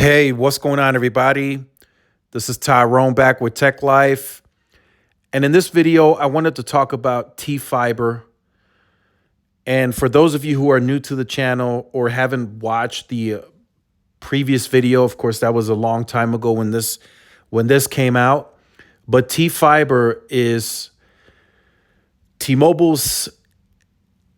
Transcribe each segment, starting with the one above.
Hey, what's going on, everybody? This is Tyrone back with Tech Life. And in this video, I wanted to talk about T-Fiber. And for those of you who are new to the channel or haven't watched the previous video, of course, that was a long time ago when this came out. But T-Fiber is T-Mobile's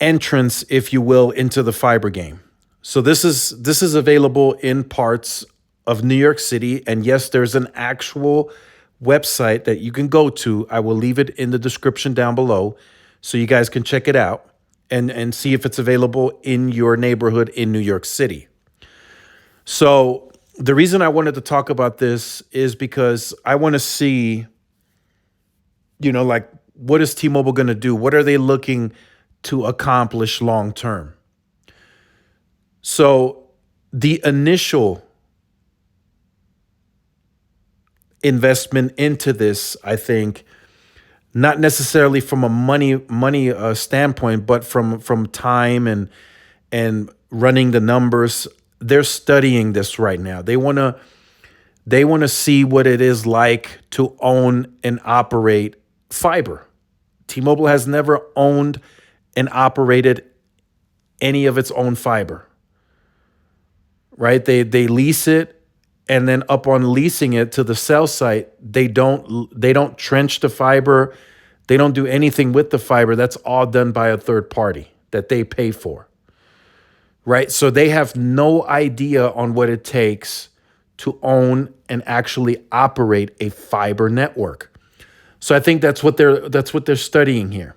entrance, if you will, into the fiber game. So this is available in parts of New York City. And yes, there's an actual website that you can go to. I will leave it in the description down below so you guys can check it out and see if it's available in your neighborhood in New York City. So the reason I wanted to talk about this is because I want to see, like, what is T-Mobile going to do? What are they looking to accomplish long term? So the initial investment into this, I think, not necessarily from a money standpoint, but from time and running the numbers, they're studying this right now. They want to see what it is like to own and operate fiber. T-Mobile has never owned and operated any of its own fiber. Right? They lease it, and then upon leasing it to the cell site, they don't trench the fiber. They don't do anything with the fiber. That's all done by a third party that they pay for. Right? So they have no idea on what it takes to own and actually operate a fiber network. So I think that's what they're studying here.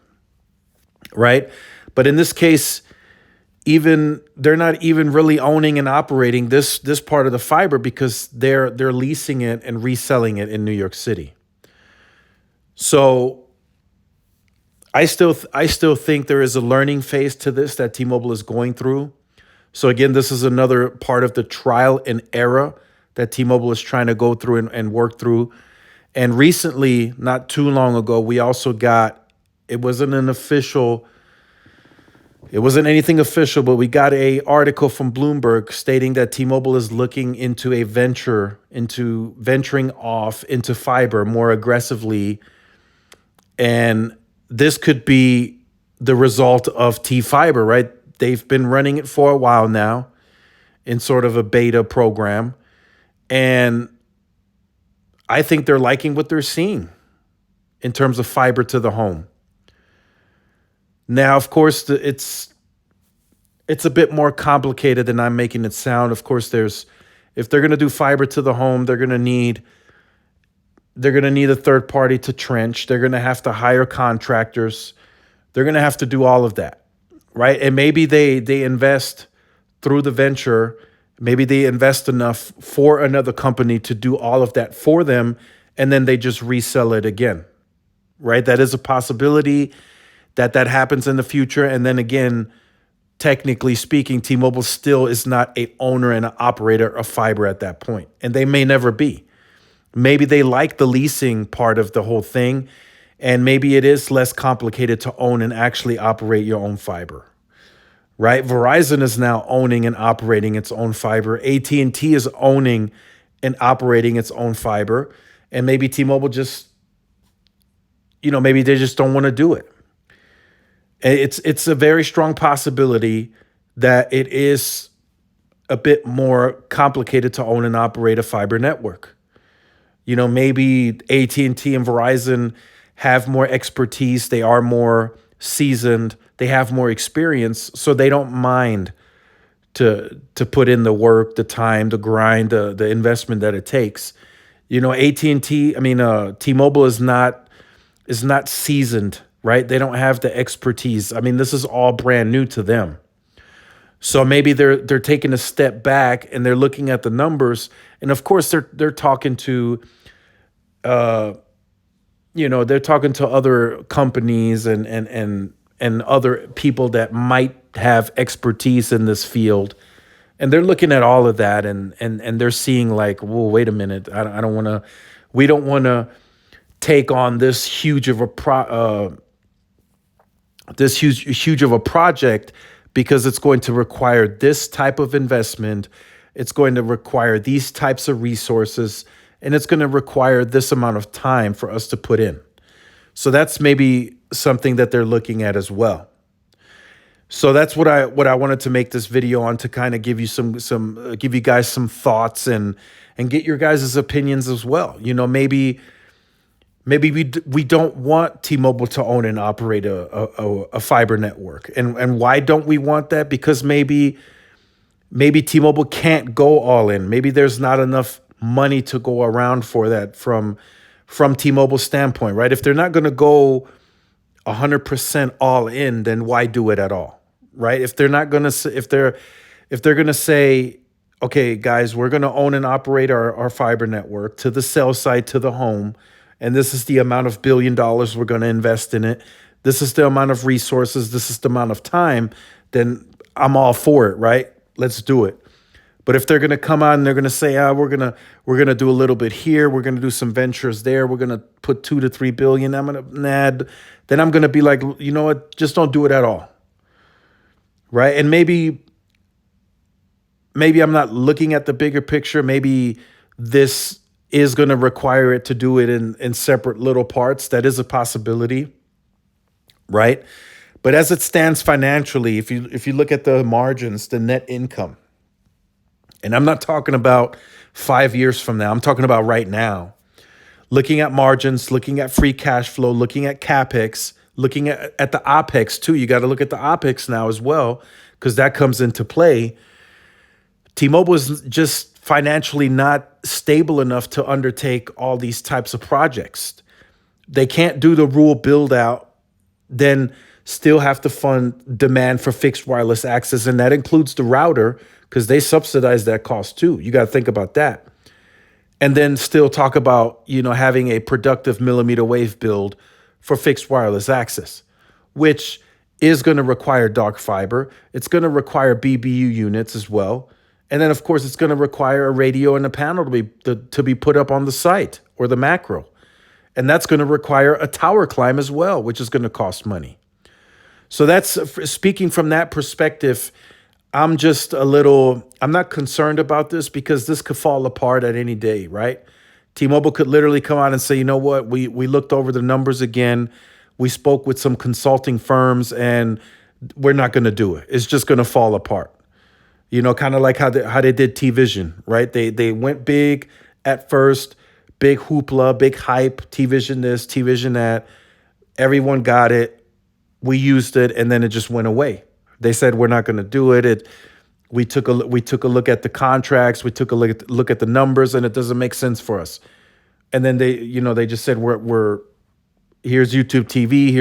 Right? But in this case, they're not even really owning and operating this part of the fiber because they're leasing it and reselling it in New York City. So I still think there is a learning phase to this that T-Mobile is going through. So again, this is another part of the trial and error that T-Mobile is trying to go through and work through. And recently, not too long ago, we also got, it wasn't anything official, but we got an article from Bloomberg stating that T-Mobile is looking into venturing off into fiber more aggressively. And this could be the result of T-Fiber, right? They've been running it for a while now in sort of a beta program. And I think they're liking what they're seeing in terms of fiber to the home. Now, of course, it's a bit more complicated than I'm making it sound. Of course, if they're going to do fiber to the home, they're going to need a third party to trench. They're going to have to hire contractors. They're going to have to do all of that, right? And maybe they invest through the venture. Maybe they invest enough for another company to do all of that for them, and then they just resell it again, right? That is a possibility that happens in the future. And then again, technically speaking, T-Mobile still is not an owner and an operator of fiber at that point. And they may never be. Maybe they like the leasing part of the whole thing. And maybe it is less complicated to own and actually operate your own fiber, right? Verizon is now owning and operating its own fiber. AT&T is owning and operating its own fiber. And maybe T-Mobile just, maybe they just don't want to do it. It's a very strong possibility that it is a bit more complicated to own and operate a fiber network. Maybe AT&T and Verizon have more expertise. They are more seasoned. They have more experience, so they don't mind to put in the work, the time, the grind, the investment that it takes. T-Mobile is not seasoned. Right? They don't have the expertise. This is all brand new to them. So maybe they're taking a step back and they're looking at the numbers. And of course they're talking to they're talking to other companies and other people that might have expertise in this field. And they're looking at all of that and they're seeing like, whoa, wait a minute. We don't want to take on this huge of a project because it's going to require this type of investment, It's going to require these types of resources, and it's going to require this amount of time for us to put in. So that's maybe something that they're looking at as well. So that's what I wanted to make this video on, to kind of give you give you guys some thoughts and get your guys' opinions as well. You know, maybe we don't want T-Mobile to own and operate a fiber network, and why don't we want that? Because maybe T-Mobile can't go all in. Maybe there's not enough money to go around for that from T-Mobile's standpoint, right? If they're not going to go 100% all in, then why do it at all, right? If they're not going to, if they're going to say, okay, guys, we're going to own and operate our fiber network to the cell site, to the home, and this is the amount of $1 billion we're going to invest in it. This is the amount of resources. This is the amount of time. Then I'm all for it, right? Let's do it. But if they're going to come on and they're going to say, we're going to do a little bit here, we're going to do some ventures there, we're going to put 2 to 3 billion, then I'm going to be like, you know what? Just don't do it at all. Right? And maybe I'm not looking at the bigger picture. Maybe this is going to require it to do it in separate little parts. That is a possibility, right? But as it stands financially, if you look at the margins, the net income, and I'm not talking about 5 years from now, I'm talking about right now, looking at margins, looking at free cash flow, looking at CapEx, looking at the OpEx too. You got to look at the OpEx now as well, because that comes into play. T-Mobile is just financially not stable enough to undertake all these types of projects. They can't do the rural build out, then still have to fund demand for fixed wireless access. And that includes the router, because they subsidize that cost too. You got to think about that. And then still talk about, having a productive millimeter wave build for fixed wireless access, which is going to require dark fiber. It's going to require BBU units as well. And then, of course, it's going to require a radio and a panel to be put up on the site or the macro. And that's going to require a tower climb as well, which is going to cost money. So that's, speaking from that perspective, I'm not concerned about this, because this could fall apart at any day, right? T-Mobile could literally come out and say, you know what, we looked over the numbers again. We spoke with some consulting firms, and we're not going to do it. It's just going to fall apart. Kind of like how they did T-Vision, right? They went big at first, big hoopla, big hype, T-Vision this, T-Vision that. Everyone got it. We used it, and then it just went away. They said, we're not going to do it. We took a look at the contracts. We took a look at the numbers, and it doesn't make sense for us. And then they just said, here's YouTube TV,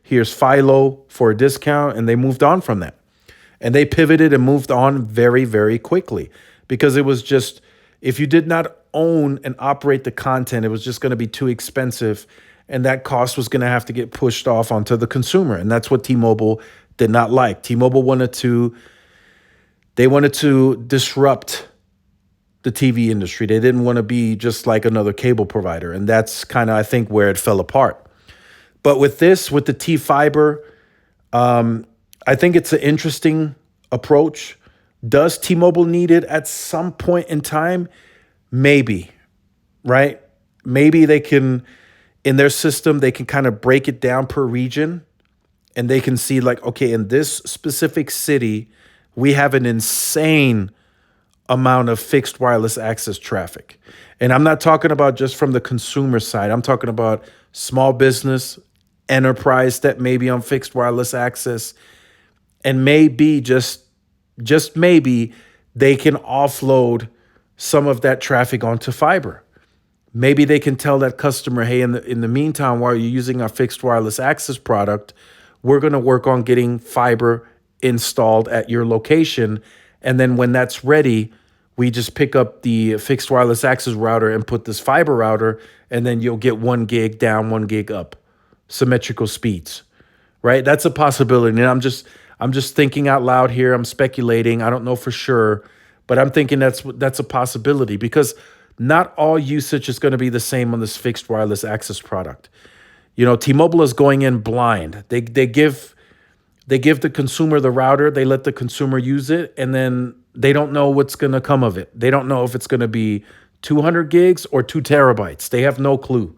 here's Philo for a discount, and they moved on from that. And they pivoted and moved on very, very quickly, because it was just, if you did not own and operate the content, it was just going to be too expensive, and that cost was going to have to get pushed off onto the consumer. And that's what T-Mobile did not like. T-Mobile wanted to disrupt the TV industry. They didn't want to be just like another cable provider. And that's kind of, I think, where it fell apart. But with the T-Fiber, I think it's an interesting approach. Does T-Mobile need it at some point in time? Maybe, right? Maybe they can, in their system, they can kind of break it down per region, and they can see like, okay, in this specific city, we have an insane amount of fixed wireless access traffic. And I'm not talking about just from the consumer side. I'm talking about small business, enterprise that may be on fixed wireless access. And maybe, just maybe, they can offload some of that traffic onto fiber. Maybe they can tell that customer, hey, in the meantime, while you're using our fixed wireless access product, we're going to work on getting fiber installed at your location. And then when that's ready, we just pick up the fixed wireless access router and put this fiber router, and then you'll get 1 gig down, 1 gig up, symmetrical speeds, right? That's a possibility. And I'm just thinking out loud here. I'm speculating. I don't know for sure, but I'm thinking that's a possibility, because not all usage is going to be the same on this fixed wireless access product. T-Mobile is going in blind. They give the consumer the router, they let the consumer use it, and then they don't know what's going to come of it. They don't know if it's going to be 200 gigs or 2 terabytes. They have no clue.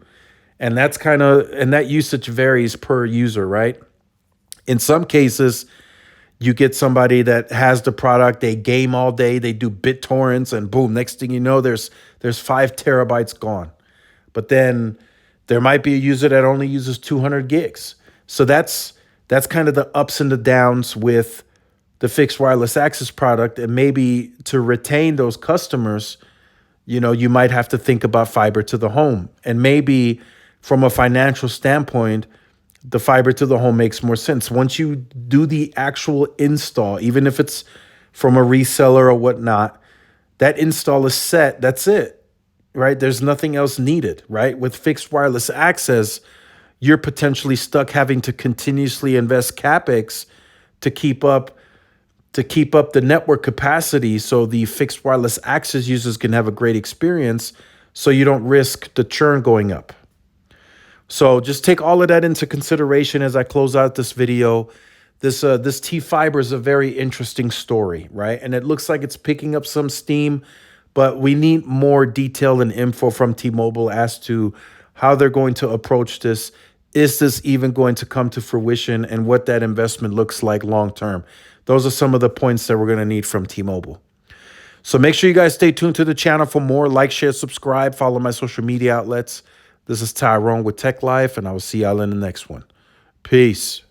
And and that usage varies per user, right? In some cases, you get somebody that has the product, they game all day, they do BitTorrents, and boom, next thing you know, there's 5 terabytes gone. But then there might be a user that only uses 200 gigs. So that's kind of the ups and the downs with the fixed wireless access product. And maybe to retain those customers, you might have to think about fiber to the home. And maybe from a financial standpoint, the fiber to the home makes more sense. Once you do the actual install, even if it's from a reseller or whatnot, that install is set. That's it, right? There's nothing else needed, right? With fixed wireless access, you're potentially stuck having to continuously invest capex to keep up the network capacity so the fixed wireless access users can have a great experience, so you don't risk the churn going up. So just take all of that into consideration as I close out this video. This T-Fiber is a very interesting story, right? And it looks like it's picking up some steam, but we need more detail and info from T-Mobile as to how they're going to approach this. Is this even going to come to fruition, and what that investment looks like long term? Those are some of the points that we're going to need from T-Mobile. So make sure you guys stay tuned to the channel for more. Like, share, subscribe, follow my social media outlets. This is Tyrone with Tech Life, and I will see y'all in the next one. Peace.